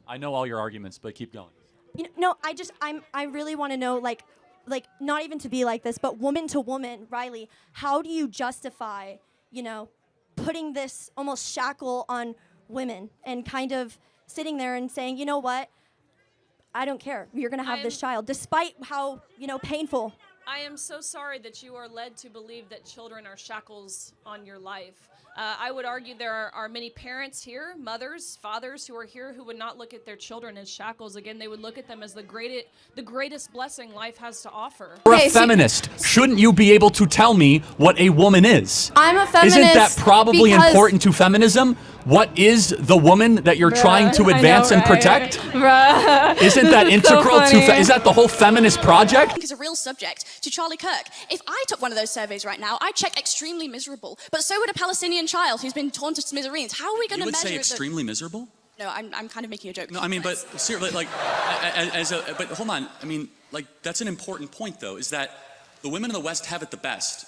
I know all your arguments, but keep going. No, I really want to know, like, not even to be like this, but woman to woman, Riley, how do you justify, putting this almost shackle on women and kind of sitting there and saying, you know what, I don't care, you're going to have this child, despite how, painful. I am so sorry that you are led to believe that children are shackles on your life. I would argue there are many parents here, mothers, fathers who are here who would not look at their children as shackles. Again, they would look at them as the greatest blessing life has to offer. You're a feminist. Shouldn't you be able to tell me what a woman is? I'm a feminist. Isn't that probably important to feminism? What is the woman that you're trying to advance and protect? Isn't that integral to, is that the whole feminist project? It's a real subject to Charlie Kirk. If I took one of those surveys right now, I'd check extremely miserable. But so would a Palestinian child who's been torn to smithereens. How are we going to measure? You would say extremely miserable? No, I'm kind of making a joke. No, I mean, but seriously, like, but hold on. I mean, like, that's an important point, though, is that the women in the West have it the best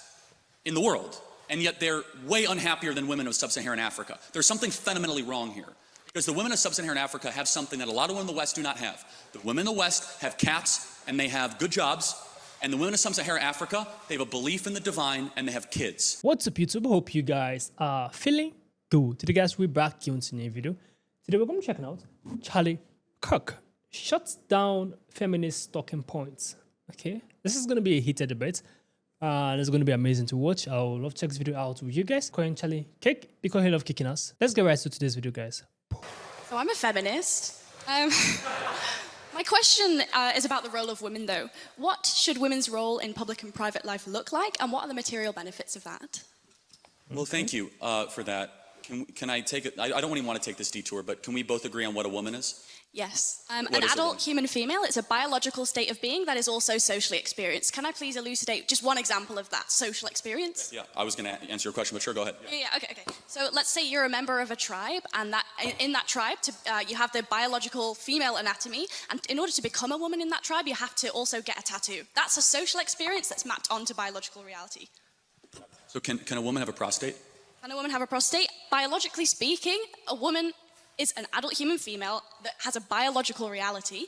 in the world. And yet they're way unhappier than women of sub-Saharan Africa. There's something fundamentally wrong here. Because the women of sub-Saharan Africa have something that a lot of women in the West do not have. The women in the West have cats, and they have good jobs. And the women of sub-Saharan Africa, they have a belief in the divine, and they have kids. What's up, YouTube? Hope you guys are feeling good. Today, guys, we're back here on a new video. Today, we're going to check out Charlie Kirk shuts down feminist talking points. Okay? This is going to be a heated debate. It's going to be amazing to watch. I would love to check this video out with you guys. Calling Charlie Kick because he loves kicking us. Let's get right to today's video, guys. So I'm a feminist. My question is about the role of women, though. What should women's role in public and private life look like, and what are the material benefits of that? Well, thank you for that. Can I take it? I don't even want to take this detour, but can we both agree on what a woman is? Yes. An adult human female, it's a biological state of being that is also socially experienced. Can I please elucidate just one example of that social experience? Yeah, I was going to answer your question, but sure, go ahead. Yeah, okay. So let's say you're a member of a tribe, and that in that tribe, you have the biological female anatomy, and in order to become a woman in that tribe, you have to also get a tattoo. That's a social experience that's mapped onto biological reality. So can a woman have a prostate? Can a woman have a prostate? Biologically speaking, a woman is an adult human female that has a biological reality,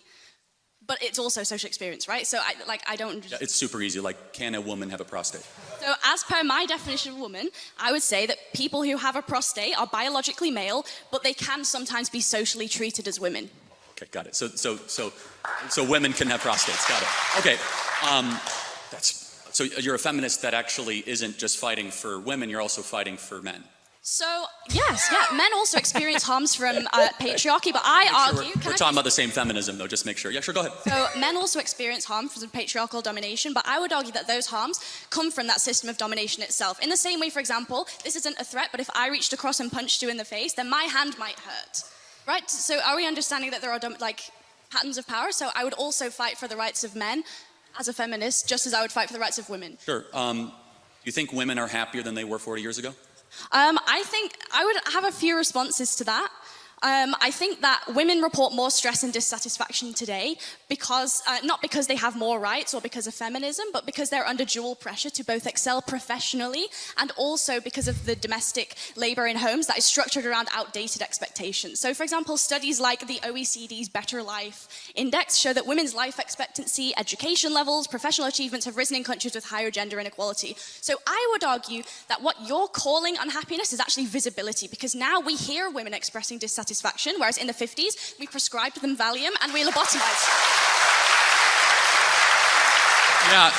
but it's also social experience, right? So I don't... Yeah, it's super easy. Like, can a woman have a prostate? So as per my definition of woman, I would say that people who have a prostate are biologically male, but they can sometimes be socially treated as women. Okay, got it. So women can have prostates. Got it. Okay. So you're a feminist that actually isn't just fighting for women, you're also fighting for men. So, yes, men also experience harms from patriarchy, but I argue... We're talking about the same feminism, though, just make sure. Yeah, sure, go ahead. So, men also experience harm from patriarchal domination, but I would argue that those harms come from that system of domination itself. In the same way, for example, this isn't a threat, but if I reached across and punched you in the face, then my hand might hurt, right? So, are we understanding that there are, patterns of power? So, I would also fight for the rights of men as a feminist, just as I would fight for the rights of women. Sure. You think women are happier than they were 40 years ago? I think I would have a few responses to that. I think that women report more stress and dissatisfaction today because, not because they have more rights or because of feminism, but because they're under dual pressure to both excel professionally and also because of the domestic labor in homes that is structured around outdated expectations. So, for example, studies like the OECD's Better Life Index show that women's life expectancy, education levels, professional achievements have risen in countries with higher gender inequality. So I would argue that what you're calling unhappiness is actually visibility, because now we hear women expressing dissatisfaction, whereas in the 50s, we prescribed them Valium and we lobotomized. Yeah.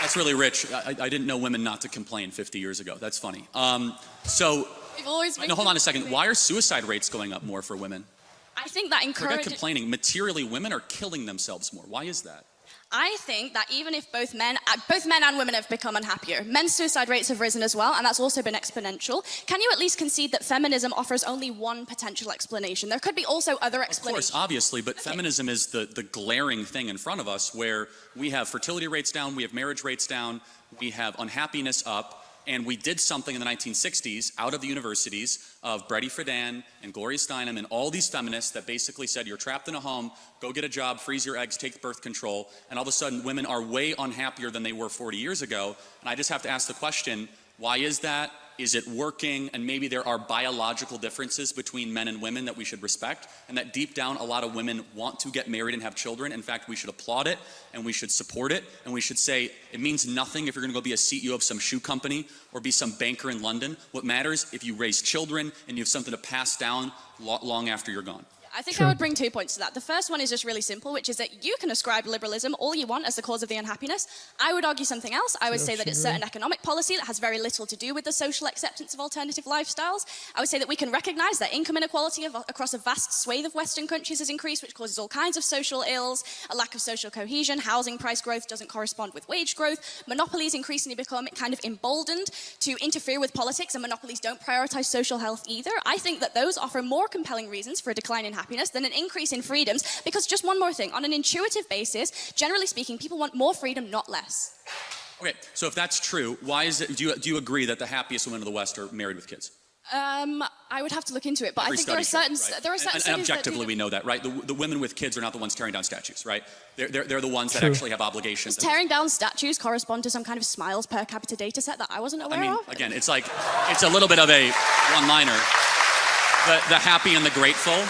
That's really rich. I didn't know women not to complain 50 years ago. That's funny. We've always been hold on a second. Why are suicide rates going up more for women? I think that Forget complaining. Materially, women are killing themselves more. Why is that? I think that even if both men and women have become unhappier, men's suicide rates have risen as well, and that's also been exponential. Can you at least concede that feminism offers only one potential explanation? There could be also other explanations. Of course, obviously, but feminism is the glaring thing in front of us, where we have fertility rates down, we have marriage rates down, we have unhappiness up, and we did something in the 1960s out of the universities of Brady Friedan and Gloria Steinem and all these feminists that basically said, you're trapped in a home, go get a job, freeze your eggs, take birth control, and all of a sudden women are way unhappier than they were 40 years ago. And I just have to ask the question, why is that? is it working, and maybe there are biological differences between men and women that we should respect, and that deep down a lot of women want to get married and have children. In fact, we should applaud it, and we should support it, and we should say it means nothing if you're going to go be a CEO of some shoe company or be some banker in London. What matters if you raise children and you have something to pass down long after you're gone. I think I would bring 2 points to that. The first one is just really simple, which is that you can ascribe liberalism all you want as the cause of the unhappiness. I would argue something else. I would say that it's certain economic policy that has very little to do with the social acceptance of alternative lifestyles. I would say that we can recognize that income inequality across a vast swathe of Western countries has increased, which causes all kinds of social ills, a lack of social cohesion, housing price growth doesn't correspond with wage growth, monopolies increasingly become kind of emboldened to interfere with politics, and monopolies don't prioritize social health either. I think that those offer more compelling reasons for a decline in happiness than an increase in freedoms, because just one more thing, on an intuitive basis, generally speaking, people want more freedom, not less. Okay, so if that's true, why is it, do you agree that the happiest women of the West are married with kids? I would have to look into it, but Every I think there are certain study shows, right? there are certain and studies objectively that we know that, right? The women with kids are not the ones tearing down statues, right? They're the ones that actually have obligations. Does tearing down statues correspond to some kind of smiles per capita data set that I wasn't aware of? Again, it's like, it's a little bit of a one-liner. The happy and the grateful.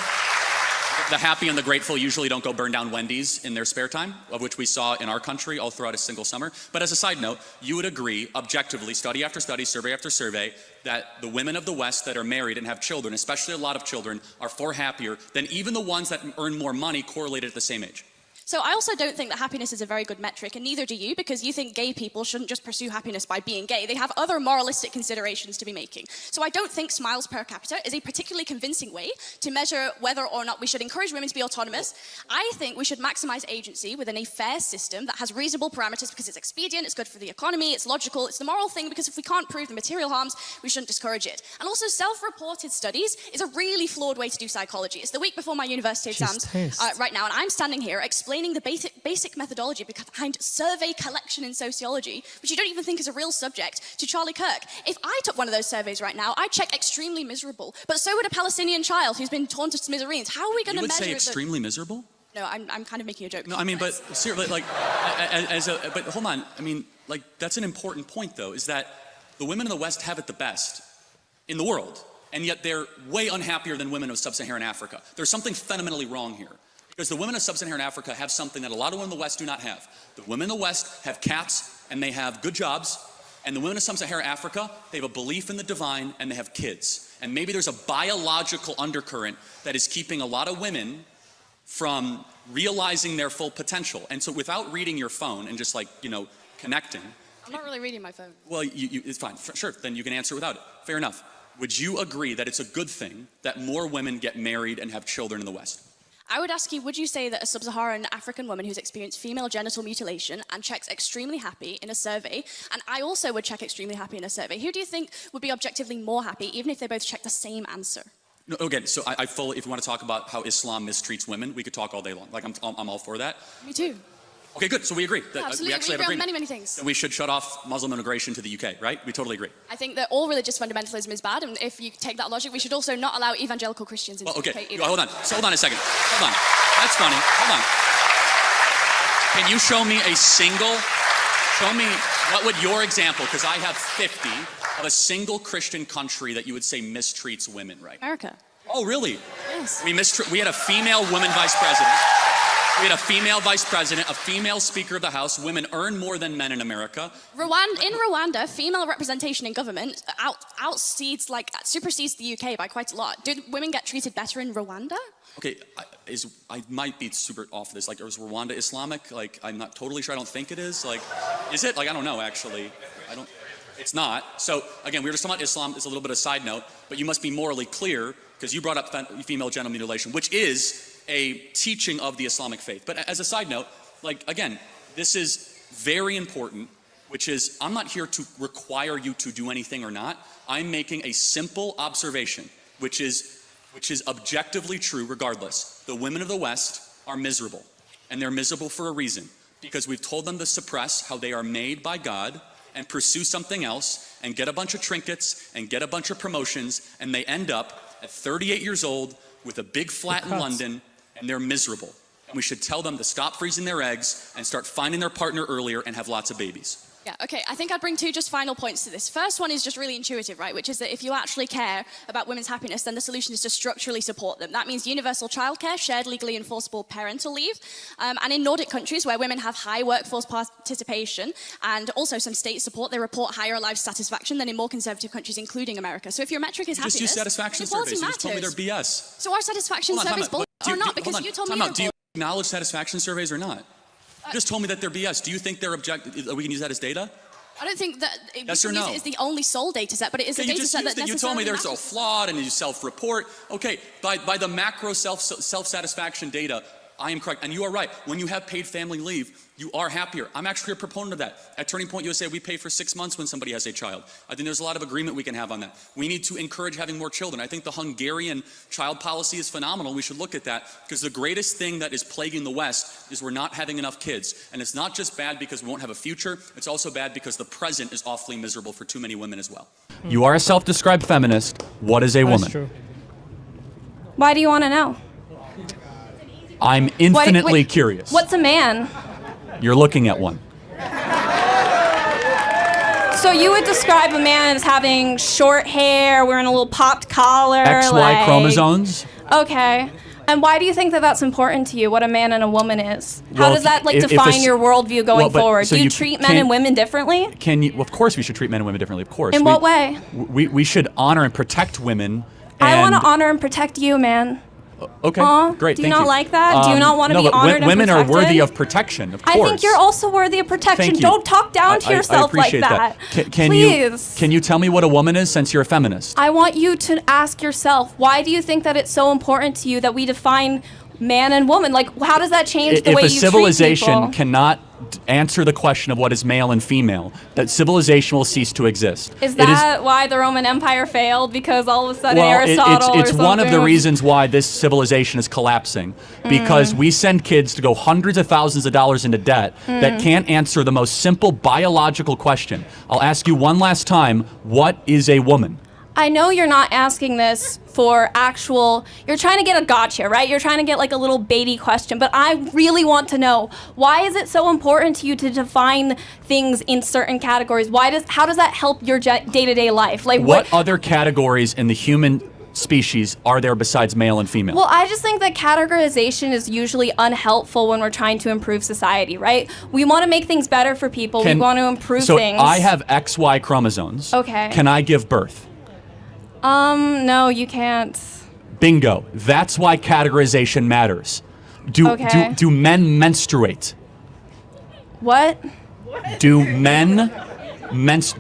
The happy and the grateful usually don't go burn down Wendy's in their spare time, of which we saw in our country all throughout a single summer. But as a side note, you would agree, objectively, study after study, survey after survey, that the women of the West that are married and have children, especially a lot of children, are far happier than even the ones that earn more money correlated at the same age. So I also don't think that happiness is a very good metric, and neither do you, because you think gay people shouldn't just pursue happiness by being gay. They have other moralistic considerations to be making. So I don't think smiles per capita is a particularly convincing way to measure whether or not we should encourage women to be autonomous. I think we should maximize agency within a fair system that has reasonable parameters because it's expedient, it's good for the economy, it's logical, it's the moral thing, because if we can't prove the material harms, we shouldn't discourage it. And also self-reported studies is a really flawed way to do psychology. It's the week before my university exams right now, and I'm standing here explaining the basic methodology behind survey collection in sociology, which you don't even think is a real subject, to Charlie Kirk. If I took one of those surveys right now, I'd check extremely miserable. But so would a Palestinian child who's been torn to smithereens. How are we going to measure? You would say extremely miserable? No, I'm kind of making a joke. No, I mean, but seriously, like, but hold on. I mean, like, that's an important point, though, is that the women in the West have it the best in the world, and yet they're way unhappier than women of sub-Saharan Africa. There's something fundamentally wrong here. Because the women of sub-Saharan Africa have something that a lot of women in the West do not have. The women in the West have cats, and they have good jobs, and the women of sub-Saharan Africa, they have a belief in the divine, and they have kids. And maybe there's a biological undercurrent that is keeping a lot of women from realizing their full potential. And so without reading your phone and just, like, you know, connecting. I'm not really reading my phone. Well, it's fine. Sure, then you can answer without it. Fair enough. Would you agree that it's a good thing that more women get married and have children in the West? I would ask you, would you say that a sub-Saharan African woman who's experienced female genital mutilation and checks extremely happy in a survey, and I also would check extremely happy in a survey, who do you think would be objectively more happy, even if they both check the same answer? No, again, so I fully, if you want to talk about how Islam mistreats women, we could talk all day long. Like, I'm all for that. Me too. Okay, good. So we agree. Yeah, absolutely. We actually have agreement. Many things. And we should shut off Muslim immigration to the UK, right? We totally agree. I think that all religious fundamentalism is bad, and if you take that logic, we should also not allow evangelical Christians into the UK either. Hold on. So hold on a second. Hold on. That's funny. Hold on. Can you show me what would your example, because I have 50, of a single Christian country that you would say mistreats women, right? America. Oh, really? Yes. We had a female woman vice president. We had a female vice president, a female speaker of the House. Women earn more than men in America. In Rwanda, female representation in government supersedes the UK by quite a lot. Did women get treated better in Rwanda? Okay, I might be super off this. Like, is Rwanda Islamic? Like, I'm not totally sure. I don't think it is. Like, is it? Like, I don't know, actually. It's not. So, again, we were just talking about Islam. It's a little bit of a side note. But you must be morally clear, because you brought up female genital mutilation, which is a teaching of the Islamic faith. But as a side note, like, again, this is very important, which is, I'm not here to require you to do anything or not. I'm making a simple observation, which is objectively true regardless. The women of the West are miserable, and they're miserable for a reason, because we've told them to suppress how they are made by God and pursue something else and get a bunch of trinkets and get a bunch of promotions, and they end up at 38 years old with a big flat in London, and they're miserable. And we should tell them to stop freezing their eggs and start finding their partner earlier and have lots of babies. Yeah, okay, I think I'd bring two just final points to this. First one is just really intuitive, right, which is that if you actually care about women's happiness, then the solution is to structurally support them. That means universal childcare, shared legally enforceable parental leave, and in Nordic countries where women have high workforce participation and also some state support, they report higher life satisfaction than in more conservative countries, including America. So if your metric is happiness, just use satisfaction surveys. You just told me they're BS. So our satisfaction surveys are not, because you told me they're Do you acknowledge satisfaction surveys or not? You just told me that they're BS. Do you think they're objective? We can use that as data? I don't think that yes or no? It is the only sole data set, but it is a data set that necessarily you told me they're so matters. flawed and you self-report. Okay, by the macro self-satisfaction data, I am correct. And you are right. When you have paid family leave, you are happier. I'm actually a proponent of that. At Turning Point USA, we pay for 6 months when somebody has a child. I think there's a lot of agreement we can have on that. We need to encourage having more children. I think the Hungarian child policy is phenomenal. We should look at that, because the greatest thing that is plaguing the West is we're not having enough kids. And it's not just bad because we won't have a future. It's also bad because the present is awfully miserable for too many women as well. You are a self-described feminist. What is a woman? That's true. Why do you want to know? I'm infinitely curious. What's a man? You're looking at one. So you would describe a man as having short hair, wearing a little popped collar, XY chromosomes. Okay. And why do you think that that's important to you, what a man and a woman is? How Well, does that if define your worldview going forward? so Do you you treat men and women differently? Can you? Well, of course, we should treat men and women differently. Of course. In what way? We should honor and protect women. I want to and- honor and protect you, man. Okay, great. Do you thank not like that? Do you not want to be honored and women protected? are worthy of protection, of course. I think you're also worthy of protection. Thank you. Don't talk down to yourself I appreciate like that. Please. Can you tell me what a woman is, since you're a feminist? I want you to ask yourself, why do you think that it's so important to you that we define man and woman? Like, how does that change the way you treat people? If a civilization cannot answer the question of what is male and female, that civilization will cease to exist. Is that why the Roman Empire failed? Because all of a sudden Aristotle it's or one of the something? reasons why this civilization is collapsing, because we send kids to go hundreds of thousands of dollars into debt that can't answer the most simple biological question. I'll ask you one last time, what is a woman? I know you're not asking this for you're trying to get a gotcha, right? You're trying to get like a little baity question, but I really want to know, why is it so important to you to define things in certain categories? How does that help your day-to-day life? Like what other categories in the human species are there besides male and female? Well, I just think that categorization is usually unhelpful when we're trying to improve society, right? We want to make things better for people. We want to improve things. So I have XY chromosomes. Okay. Can I give birth? No, you can't. Bingo. That's why categorization matters. Do men menstruate? What? Do men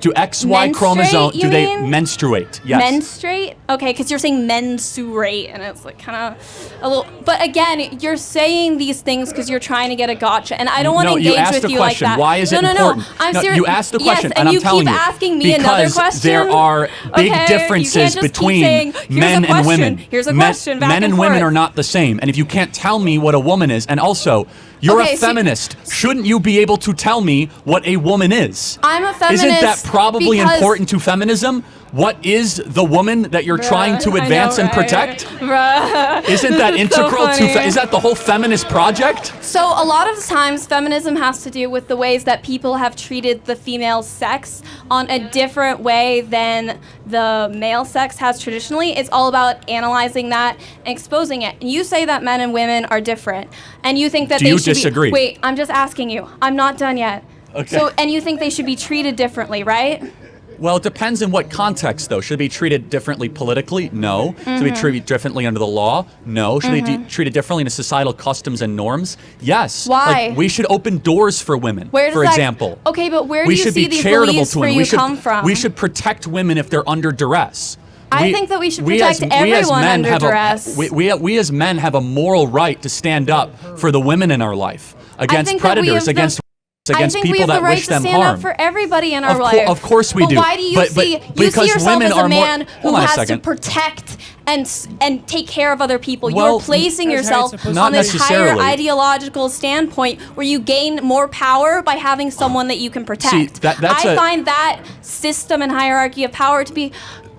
do XY chromosome, do they menstruate? Yes. Menstruate? Okay, because you're saying mensurate, and it's like kind of a little. But again, you're saying these things because you're trying to get a gotcha, and I don't want to engage with you like that. Why is it important? No, I'm serious. You asked the question, and I'm telling you. you keep asking me another question. Because there are big differences between men and women. Here's a question. Men and women are not the same, and if you can't tell me what a woman is, and also, you're a feminist. Shouldn't you be able to tell me what a woman is? I'm a feminist. Isn't that probably important to feminism? What is the woman that you're trying to advance and protect? Isn't that integral to? Is that the whole feminist project? So a lot of times, feminism has to do with the ways that people have treated the female sex on a different way than the male sex has traditionally. It's all about analyzing that and exposing it. And you say that men and women are different, and you think that they should disagree? Wait, I'm just asking you. I'm not done yet. Okay. So, and you think they should be treated differently, right? Well, it depends in what context, though. Should it be treated differently politically? No. Should it be treated differently under the law? No. Should it be treated differently in societal customs and norms? Yes. Why? Like, we should open doors for women, Where does for that, example. Okay, but where do We you should see be these charitable beliefs to where women. you come from? We should protect women if they're under duress. I think that we should protect everyone under duress. We as men have a moral right to stand up for the women in our life, against predators, against people that wish them harm. I think we have the right to stand up for everybody in our life. Of course we do. But why do you see yourself as a man who has to protect and take care of other people? You're placing yourself on this higher ideological standpoint where you gain more power by having someone that you can protect. See, I find that system and hierarchy of power to be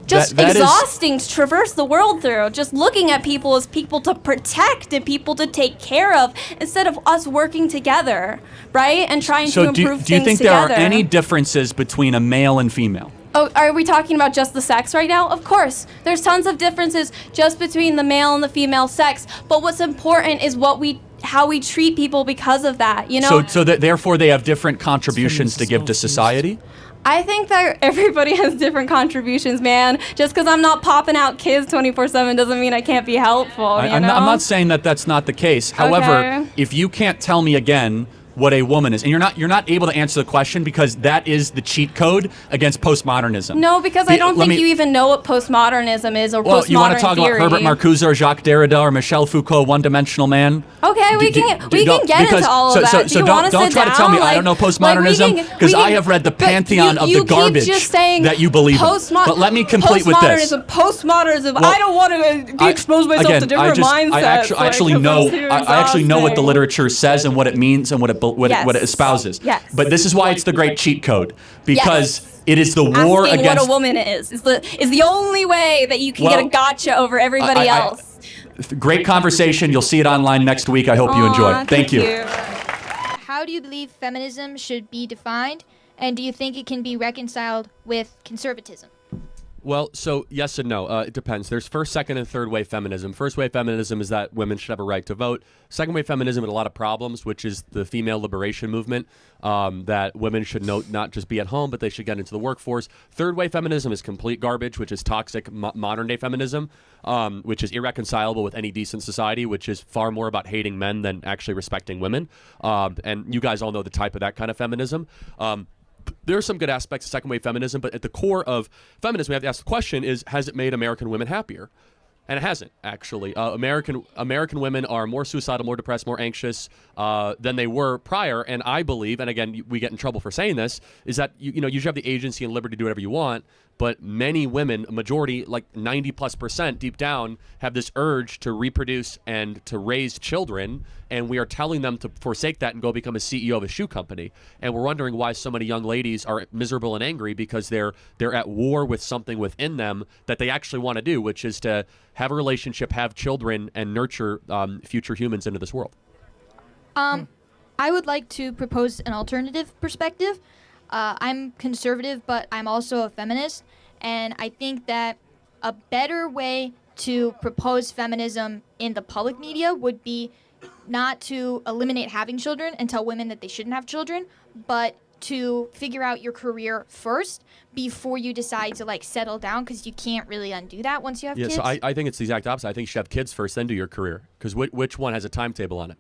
just that is- exhausting to traverse the world through. Just looking at people as people to protect and people to take care of instead of us working together, right? And trying to So improve do you things think together. there are any differences between a male and female? Oh, are we talking about just the sex right now? Of course. There's tons of differences just between the male and the female sex. But what's important is how we treat people because of that, you know? So therefore they have different contributions to give to society? I think that everybody has different contributions, man. Just because I'm not popping out kids 24/7 doesn't mean I can't be helpful, I'm not saying that that's not the case. However, Okay. if you can't tell me again what a woman is, and you're not able to answer the question because that is the cheat code against postmodernism. No, because I don't think you even know what postmodernism is or Well, postmodern you want to talk theory. about Herbert Marcuse or Jacques Derrida or Michel Foucault, one-dimensional man? Okay, we can get into all of that. Do you want to don't sit try down? to tell me I don't know postmodernism because I have read the pantheon of the garbage that you believe in. But let me complete with this. Postmodernism. Well, I don't want to expose myself to different mindsets. I actually know what the literature says and what it means and what it espouses. Yes. But this is why it's the great cheat code, because it is the war Asking against what a woman is the only way that you can get a gotcha over everybody else. Great conversation. You'll see it online next week. I hope you enjoy. Thank you. How do you believe feminism should be defined, and do you think it can be reconciled with conservatism? Well, so yes and no. It depends. There's first, second, and third wave feminism. First wave feminism is that women should have a right to vote. Second wave feminism had a lot of problems, which is the female liberation movement, that women should not just be at home, but they should get into the workforce. Third wave feminism is complete garbage, which is toxic modern day feminism, which is irreconcilable with any decent society, which is far more about hating men than actually respecting women. And you guys all know the type of that kind of feminism. There are some good aspects of second wave feminism, but at the core of feminism, we have to ask the question is, has it made American women happier? And it hasn't, actually. American women are more suicidal, more depressed, more anxious than they were prior. And I believe, and again, we get in trouble for saying this, is that you should have the agency and liberty to do whatever you want. But many women, a majority, like 90+% deep down, have this urge to reproduce and to raise children. And we are telling them to forsake that and go become a CEO of a shoe company. And we're wondering why so many young ladies are miserable and angry because they're at war with something within them that they actually want to do, which is to have a relationship, have children, and nurture future humans into this world. I would like to propose an alternative perspective. I'm conservative, but I'm also a feminist, and I think that a better way to propose feminism in the public media would be not to eliminate having children and tell women that they shouldn't have children, but to figure out your career first before you decide to settle down, because you can't really undo that once you have kids. So I think it's the exact opposite. I think you should have kids first, then do your career, because which one has a timetable on it?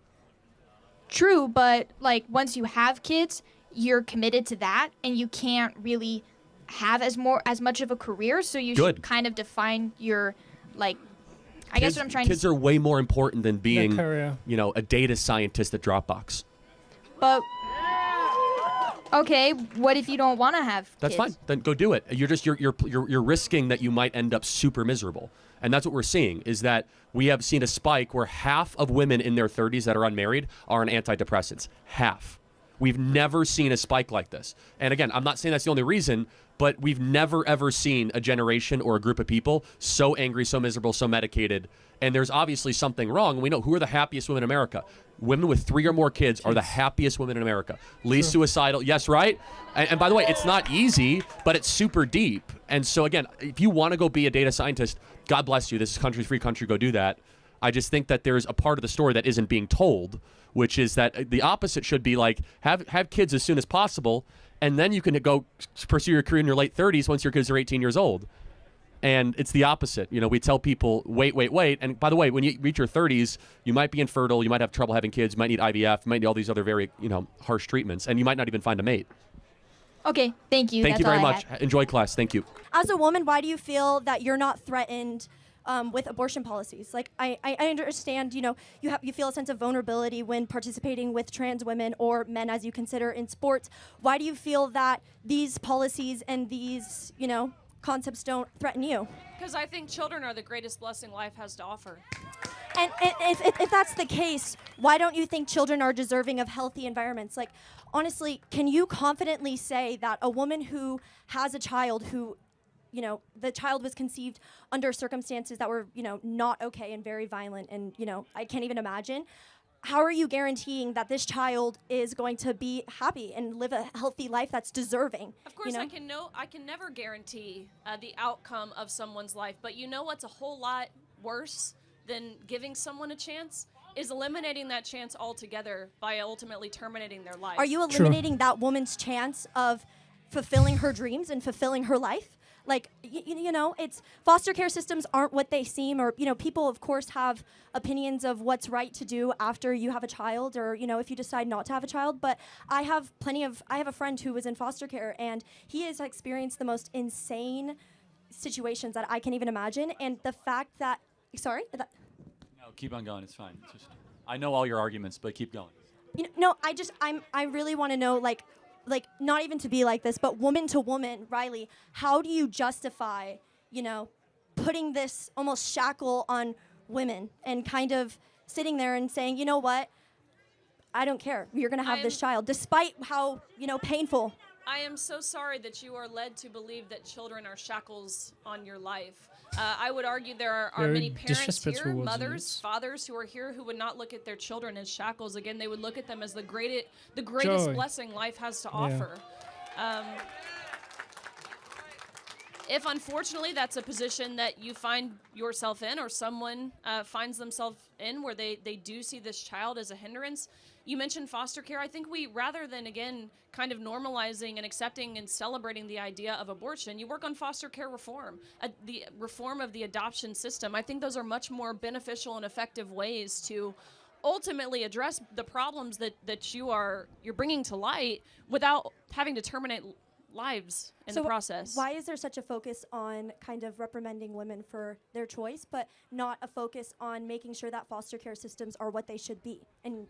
True, but once you have kids, you're committed to that, and you can't really have as much of a career. So you should kind of define your I guess what I'm trying to. Kids are way more important than being, career. a data scientist at Dropbox. But okay, what if you don't want to have That's kids? fine. Then go do it. You're risking that you might end up super miserable. And that's what we're seeing, is that we have seen a spike where half of women in their 30s that are unmarried are on antidepressants. Half. We've never seen a spike like this. And again, I'm not saying that's the only reason, but we've never, ever seen a generation or a group of people so angry, so miserable, so medicated. And there's obviously something wrong. And we know who are the happiest women in America. Women with 3 or more kids are the happiest women in America. Least suicidal. Yes, right? And by the way, it's not easy, but it's super deep. And so again, if you want to go be a data scientist, God bless you. This is country, free country. Go do that. I just think that there's a part of the story that isn't being told, which is that the opposite should be have kids as soon as possible, and then you can go pursue your career in your late 30s once your kids are 18 years old. And it's the opposite. We tell people, wait. And by the way, when you reach your 30s, you might be infertile, you might have trouble having kids, you might need IVF, you might need all these other very, harsh treatments, and you might not even find a mate. Okay, thank you. Thank you That's very all I much. had. Enjoy class. Thank you. As a woman, why do you feel that you're not threatened with abortion policies? I understand, you feel a sense of vulnerability when participating with trans women or men, as you consider, in sports. Why do you feel that these policies and these, concepts don't threaten you? Because I think children are the greatest blessing life has to offer. And if that's the case, why don't you think children are deserving of healthy environments? Honestly, can you confidently say that a woman who has a child who, the child was conceived under circumstances that were, not okay and very violent, and, I can't even imagine. How are you guaranteeing that this child is going to be happy and live a healthy life that's deserving? Of course, I can never guarantee the outcome of someone's life, but you know what's a whole lot worse than giving someone a chance is eliminating that chance altogether by ultimately terminating their life. Are you eliminating that woman's chance of fulfilling her dreams and fulfilling her life? Like, it's foster care systems aren't what they seem, or, people, of course, have opinions of what's right to do after you have a child, or, if you decide not to have a child. But I have a friend who was in foster care, and he has experienced the most insane situations that I can even imagine. And the fact that, No, keep on going. It's fine. I know all your arguments, but keep going. I really want to know, like, not even to be like this, but woman to woman, Riley, how do you justify, putting this almost shackle on women and kind of sitting there and saying, you know what, I don't care, you're going to have this child, despite how, painful. I am so sorry that you are led to believe that children are shackles on your life. I would argue there are many parents here, mothers, fathers who are here who would not look at their children as shackles. Again, they would look at them as the greatest blessing life has to offer. If unfortunately that's a position that you find yourself in, or someone finds themselves in, where they do see this child as a hindrance, you mentioned foster care. I think we, rather than, again, kind of normalizing and accepting and celebrating the idea of abortion, you work on foster care reform, the reform of the adoption system. I think those are much more beneficial and effective ways to ultimately address the problems that you're bringing to light without having to terminate lives in the process. Why is there such a focus on kind of reprimanding women for their choice, but not a focus on making sure that foster care systems are what they should be? And,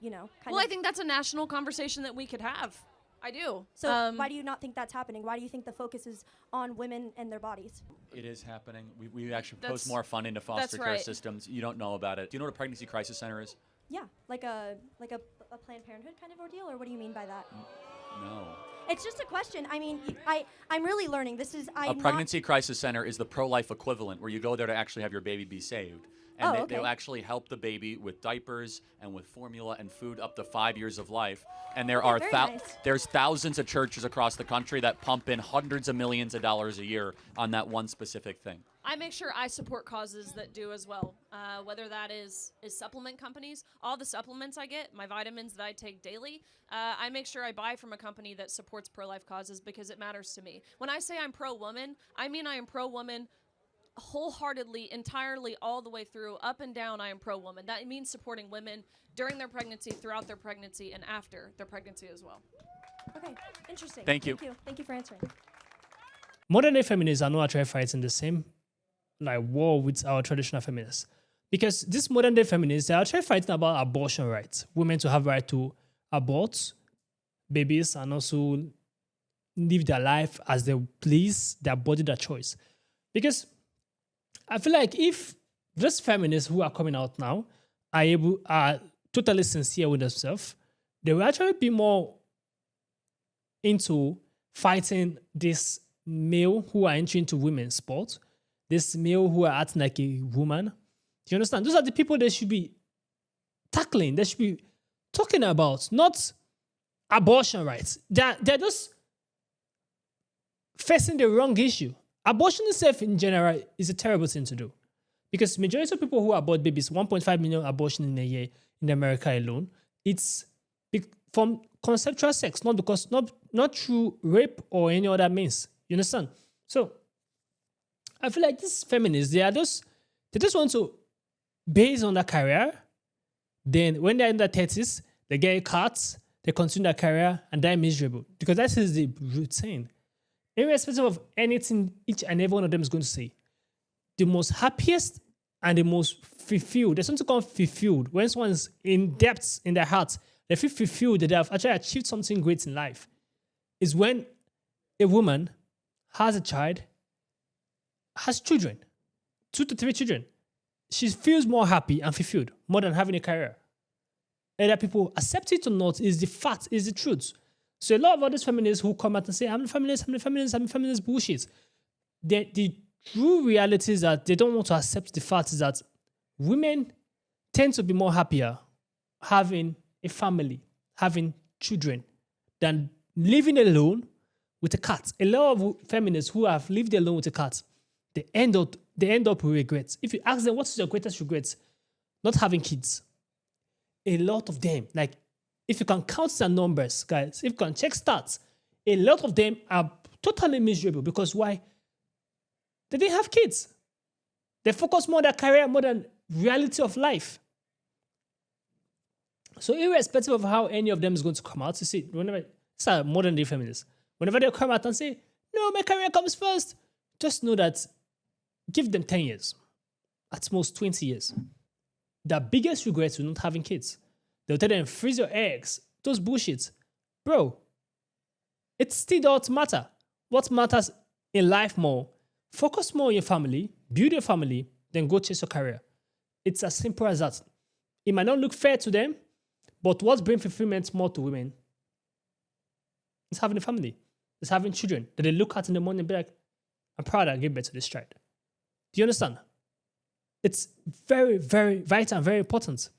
I think that's a national conversation that we could have. I do. So why do you not think that's happening? Why do you think the focus is on women and their bodies? It is happening. We actually post more funding to foster care systems. You don't know about it. Do you know what a pregnancy crisis center is? Yeah, like a Planned Parenthood kind of ordeal, or what do you mean by that? No. It's just a question. I mean, I'm really learning. A pregnancy crisis center is the pro-life equivalent, where you go there to actually have your baby be saved. And they'll actually help the baby with diapers and with formula and food up to 5 years of life. And there are there's thousands of churches across the country that pump in hundreds of millions of dollars a year on that one specific thing. I make sure I support causes that do as well, whether that is supplement companies. All the supplements I get, my vitamins that I take daily, I make sure I buy from a company that supports pro-life causes because it matters to me. When I say I'm pro-woman, I mean I am pro-woman wholeheartedly, entirely, all the way through, up and down. I am pro-woman. That means supporting women during their pregnancy, throughout their pregnancy, and after their pregnancy as well. Okay, interesting. Thank you. Thank you for answering. Modern day feminists are not actually fighting the same war with our traditional feminists, because these modern day feminists, they are actually fighting about abortion rights, women to have right to abort babies and also live their life as they please, their body, their choice. Because I feel like if those feminists who are coming out now are totally sincere with themselves, they will actually be more into fighting this male who are entering into women's sports, this male who are acting like a woman. Do you understand? Those are the people they should be tackling, they should be talking about, not abortion rights. They're just facing the wrong issue. Abortion itself in general is a terrible thing to do, because majority of people who abort babies, 1.5 million abortion in a year in America alone, it's from consensual sex, not through rape or any other means. You understand? So I feel like these feminists, they just want to, based on their career, then when they're in their 30s, they get cut, they continue their career and die miserable, because that is the routine. Irrespective of anything each and every one of them is going to say, the most happiest and the most fulfilled, there's something called fulfilled. When someone's in depths in their hearts, they feel fulfilled that they have actually achieved something great in life, is when a woman has a child, has children, 2 to 3 children. She feels more happy and fulfilled more than having a career. Either people accept it or not is the fact, is the truth. So a lot of other feminists who come out and say, I'm a feminist, bullshit. the true reality is that they don't want to accept the fact is that women tend to be more happier having a family, having children, than living alone with a cat. A lot of feminists who have lived alone with a cat, they end up with regrets. If you ask them, what's your greatest regret? Not having kids. A lot of them, like, if you can count their numbers, guys, if you can check stats, a lot of them are totally miserable because why? They didn't have kids. They focus more on their career more than reality of life. So irrespective of how any of them is going to come out, you see, whenever it's a modern day feminist, whenever they come out and say, no, my career comes first, just know that give them 10 years, at most 20 years. Their biggest regrets are not having kids. They'll tell them, freeze your eggs, those bullshit. Bro, it still doesn't matter. What matters in life more, focus more on your family, build your family, then go chase your career. It's as simple as that. It might not look fair to them, but what brings fulfillment more to women is having a family. It's having children that they look at in the morning and be like, I'm proud I gave birth to this child. Do you understand? It's very, very vital and very important.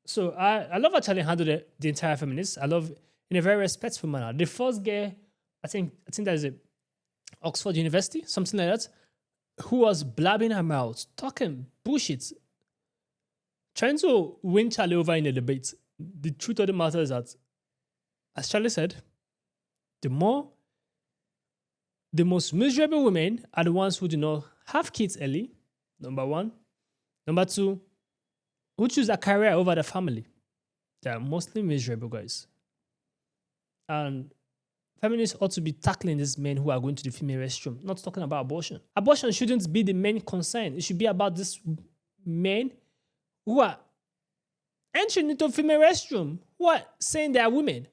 So I love how Charlie handled the entire feminist. I love in a very respectful manner. The first guy, I think that is Oxford University, something like that, who was blabbing her mouth, talking bullshit, trying to win Charlie over in a debate. The truth of the matter is that, as Charlie said, the most miserable women are the ones who do not have kids early, number one. Number two, who choose a career over the family. They are mostly miserable guys. And feminists ought to be tackling these men who are going to the female restroom, not talking about abortion. Abortion shouldn't be the main concern. It should be about these men who are entering into female restroom, who are saying they are women.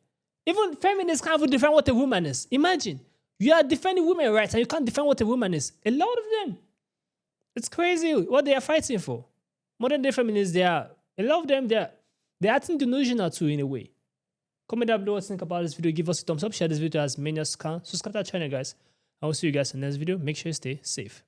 Even feminists can't even define what a woman is. Imagine, you are defending women's rights and you can't define what a woman is. A lot of them. It's crazy what they are fighting for. Modern day feminists, a lot of them, they're acting delusional too in a way. Comment down below what you think about this video. Give us a thumbs up. Share this video as many as can. Subscribe to our channel, guys. I will see you guys in the next video. Make sure you stay safe.